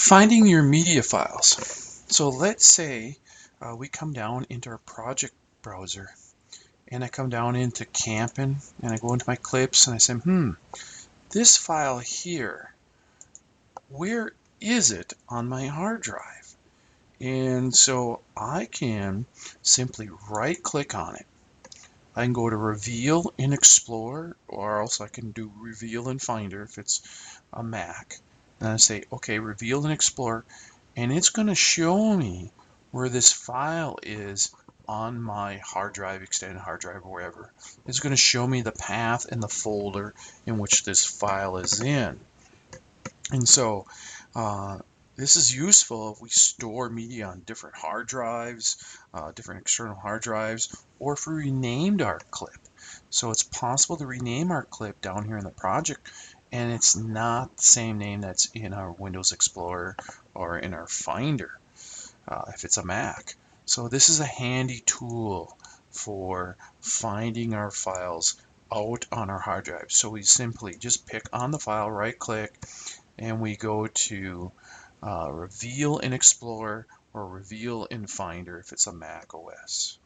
Finding your media files. So let's say we come down into our project browser, and I come down into Camping, and I go into my clips, and I say, this file here, where is it on my hard drive? And so I can simply right click on it. I can go to Reveal in Explorer, or else I can do Reveal in Finder if it's a Mac. And I say, okay, Reveal in Explorer, and it's going to show me where this file is on my hard drive, extended hard drive, or wherever. It's going to show me the path and the folder in which this file is in. And so this is useful if we store media on different hard drives, different external hard drives, or if we renamed our clip. So it's possible to rename our clip down here in the project, and it's not the same name that's in our Windows Explorer or in our Finder if it's a Mac. So this is a handy tool for finding our files out on our hard drive. So we simply just pick on the file, right click, and we go to Reveal in Explorer or Reveal in Finder if it's a Mac OS.